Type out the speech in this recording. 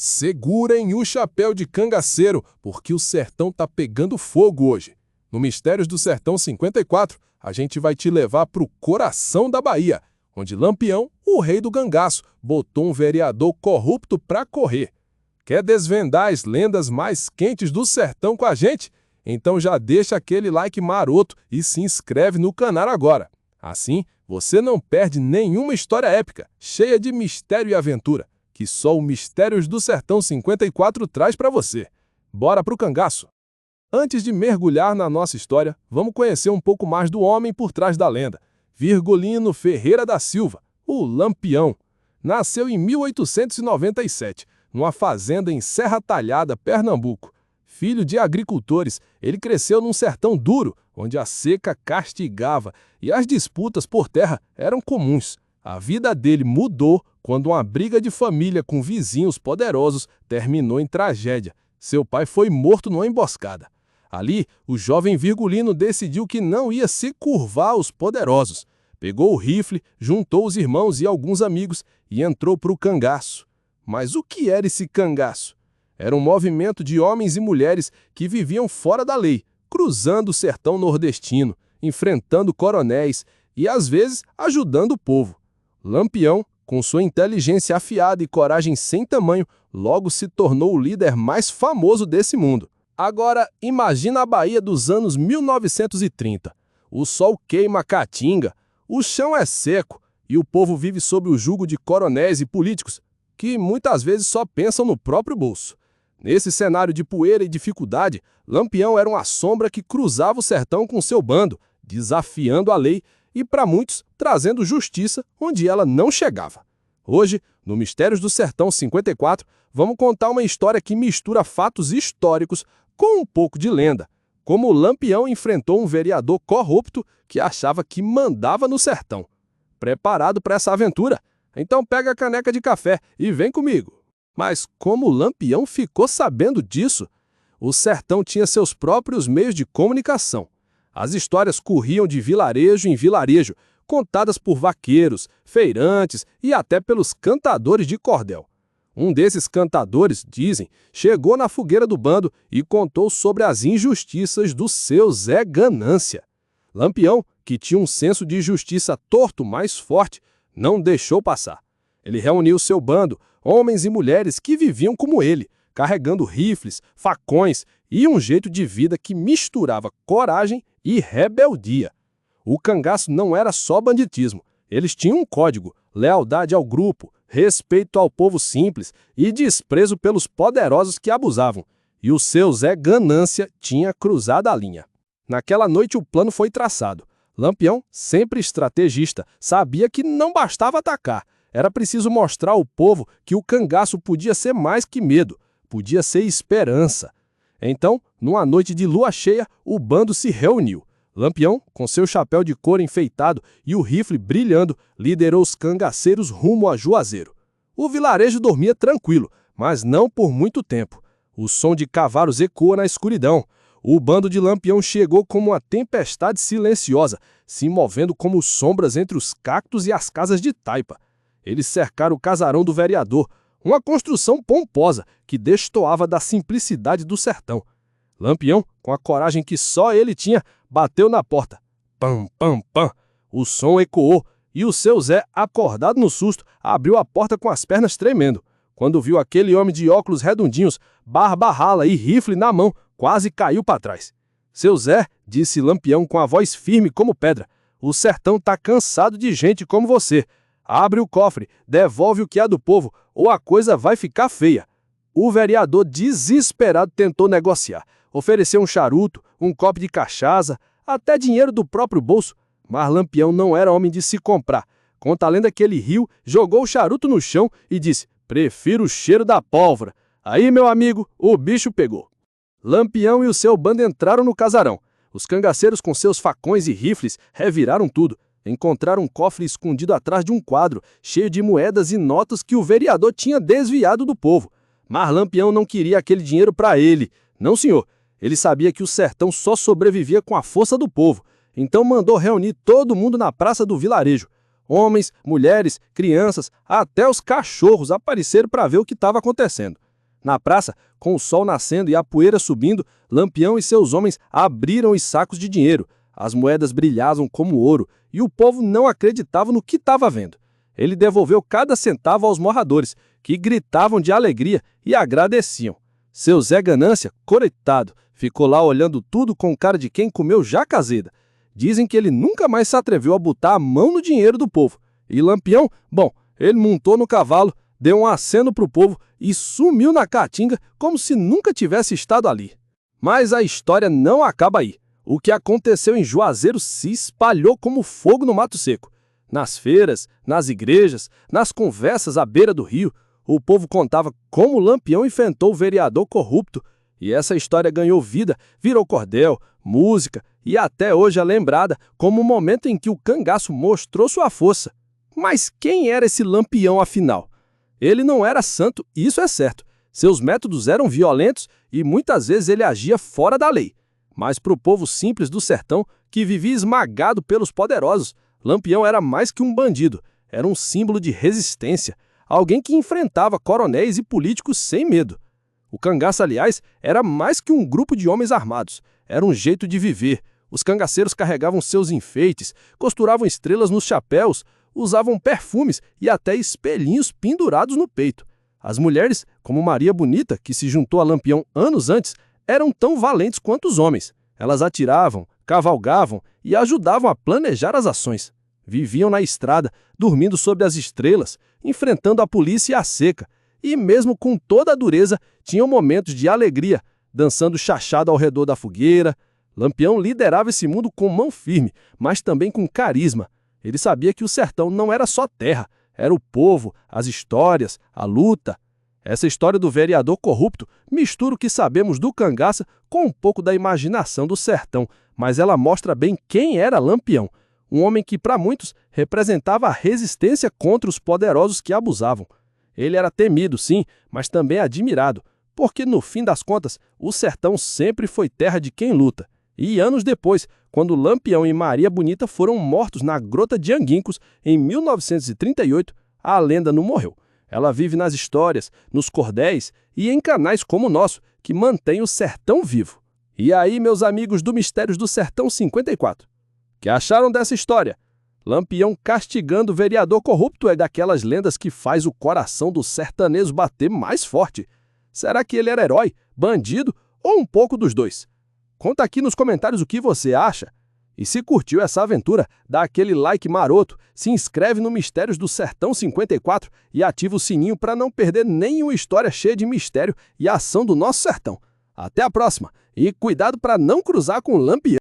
Segurem o chapéu de cangaceiro, porque o sertão tá pegando fogo hoje. No Mistérios do Sertão 54, a gente vai te levar pro coração da Bahia, onde Lampião, o rei do cangaço, botou um vereador corrupto pra correr. Quer desvendar as lendas mais quentes do sertão com a gente? Então já deixa aquele like maroto e se inscreve no canal agora. Assim, você não perde nenhuma história épica, cheia de mistério e aventura, que só o Mistérios do Sertão 54 traz para você. Bora pro cangaço! Antes de mergulhar na nossa história, vamos conhecer um pouco mais do homem por trás da lenda. Virgulino Ferreira da Silva, o Lampião. Nasceu em 1897, numa fazenda em Serra Talhada, Pernambuco. Filho de agricultores, ele cresceu num sertão duro, onde a seca castigava e as disputas por terra eram comuns. A vida dele mudou quando uma briga de família com vizinhos poderosos terminou em tragédia. Seu pai foi morto numa emboscada. Ali, o jovem Virgulino decidiu que não ia se curvar aos poderosos. Pegou o rifle, juntou os irmãos e alguns amigos e entrou para o cangaço. Mas o que era esse cangaço? Era um movimento de homens e mulheres que viviam fora da lei, cruzando o sertão nordestino, enfrentando coronéis e, às vezes, ajudando o povo. Lampião, com sua inteligência afiada e coragem sem tamanho, logo se tornou o líder mais famoso desse mundo. Agora, imagina a Bahia dos anos 1930. O sol queima a caatinga, o chão é seco e o povo vive sob o jugo de coronéis e políticos que muitas vezes só pensam no próprio bolso. Nesse cenário de poeira e dificuldade, Lampião era uma sombra que cruzava o sertão com seu bando, desafiando a lei e, para muitos, trazendo justiça onde ela não chegava. Hoje, no Mistérios do Sertão 54, vamos contar uma história que mistura fatos históricos com um pouco de lenda, como o Lampião enfrentou um vereador corrupto que achava que mandava no sertão. Preparado para essa aventura? Então pega a caneca de café e vem comigo. Mas como o Lampião ficou sabendo disso? O sertão tinha seus próprios meios de comunicação. As histórias corriam de vilarejo em vilarejo, contadas por vaqueiros, feirantes e até pelos cantadores de cordel. Um desses cantadores, dizem, chegou na fogueira do bando e contou sobre as injustiças do seu Zé Ganância. Lampião, que tinha um senso de justiça torto mais forte, não deixou passar. Ele reuniu seu bando, homens e mulheres que viviam como ele, carregando rifles, facões e um jeito de vida que misturava coragem e rebeldia. O cangaço não era só banditismo. Eles tinham um código: lealdade ao grupo, respeito ao povo simples e desprezo pelos poderosos que abusavam. E o seu Zé Ganância tinha cruzado a linha. Naquela noite o plano foi traçado. Lampião, sempre estrategista, sabia que não bastava atacar. Era preciso mostrar ao povo que o cangaço podia ser mais que medo, podia ser esperança. Então, numa noite de lua cheia, o bando se reuniu. Lampião, com seu chapéu de couro enfeitado e o rifle brilhando, liderou os cangaceiros rumo a Juazeiro. O vilarejo dormia tranquilo, mas não por muito tempo. O som de cavalos ecoa na escuridão. O bando de Lampião chegou como uma tempestade silenciosa, se movendo como sombras entre os cactos e as casas de taipa. Eles cercaram o casarão do vereador, uma construção pomposa que destoava da simplicidade do sertão. Lampião, com a coragem que só ele tinha, bateu na porta. Pam, pam, pam. O som ecoou e o seu Zé, acordado no susto, abriu a porta com as pernas tremendo. Quando viu aquele homem de óculos redondinhos, barba rala e rifle na mão, quase caiu para trás. Seu Zé, disse Lampião com a voz firme como pedra, o sertão tá cansado de gente como você. Abre o cofre, devolve o que é do povo, ou a coisa vai ficar feia. O vereador, desesperado, tentou negociar. Ofereceu um charuto, um copo de cachaça, até dinheiro do próprio bolso. Mas Lampião não era homem de se comprar. Conta a lenda que ele riu, jogou o charuto no chão e disse: "Prefiro o cheiro da pólvora." Aí, meu amigo, o bicho pegou. Lampião e o seu bando entraram no casarão. Os cangaceiros com seus facões e rifles reviraram tudo. Encontraram um cofre escondido atrás de um quadro, cheio de moedas e notas que o vereador tinha desviado do povo. Mas Lampião não queria aquele dinheiro para ele. Não, senhor. Ele sabia que o sertão só sobrevivia com a força do povo. Então mandou reunir todo mundo na praça do vilarejo. Homens, mulheres, crianças, até os cachorros apareceram para ver o que estava acontecendo. Na praça, com o sol nascendo e a poeira subindo, Lampião e seus homens abriram os sacos de dinheiro. As moedas brilhavam como ouro e o povo não acreditava no que estava vendo. Ele devolveu cada centavo aos moradores, que gritavam de alegria e agradeciam. Seu Zé Ganância, coitado, ficou lá olhando tudo com cara de quem comeu jaca azeda. Dizem que ele nunca mais se atreveu a botar a mão no dinheiro do povo. E Lampião, bom, ele montou no cavalo, deu um aceno pro povo e sumiu na caatinga como se nunca tivesse estado ali. Mas a história não acaba aí. O que aconteceu em Juazeiro se espalhou como fogo no mato seco. Nas feiras, nas igrejas, nas conversas à beira do rio, o povo contava como Lampião enfrentou o vereador corrupto. E essa história ganhou vida, virou cordel, música e até hoje é lembrada como o momento em que o cangaço mostrou sua força. Mas quem era esse Lampião afinal? Ele não era santo, isso é certo. Seus métodos eram violentos e muitas vezes ele agia fora da lei. Mas para o povo simples do sertão, que vivia esmagado pelos poderosos, Lampião era mais que um bandido, era um símbolo de resistência, alguém que enfrentava coronéis e políticos sem medo. O cangaço, aliás, era mais que um grupo de homens armados, era um jeito de viver. Os cangaceiros carregavam seus enfeites, costuravam estrelas nos chapéus, usavam perfumes e até espelhinhos pendurados no peito. As mulheres, como Maria Bonita, que se juntou a Lampião anos antes, eram tão valentes quanto os homens. Elas atiravam, cavalgavam e ajudavam a planejar as ações. Viviam na estrada, dormindo sob as estrelas, enfrentando a polícia e a seca. E mesmo com toda a dureza, tinham momentos de alegria, dançando chachado ao redor da fogueira. Lampião liderava esse mundo com mão firme, mas também com carisma. Ele sabia que o sertão não era só terra, era o povo, as histórias, a luta. Essa história do vereador corrupto mistura o que sabemos do cangaço com um pouco da imaginação do sertão, mas ela mostra bem quem era Lampião, um homem que, para muitos, representava a resistência contra os poderosos que abusavam. Ele era temido, sim, mas também admirado, porque, no fim das contas, o sertão sempre foi terra de quem luta. E anos depois, quando Lampião e Maria Bonita foram mortos na Grota de Anguincos, em 1938, a lenda não morreu. Ela vive nas histórias, nos cordéis e em canais como o nosso, que mantém o sertão vivo. E aí, meus amigos do Mistérios do Sertão 54, que acharam dessa história? Lampião castigando o vereador corrupto é daquelas lendas que faz o coração do sertanejo bater mais forte. Será que ele era herói, bandido ou um pouco dos dois? Conta aqui nos comentários o que você acha. E se curtiu essa aventura, dá aquele like maroto, se inscreve no Mistérios do Sertão 54 e ativa o sininho para não perder nenhuma história cheia de mistério e ação do nosso sertão. Até a próxima e cuidado para não cruzar com o Lampião.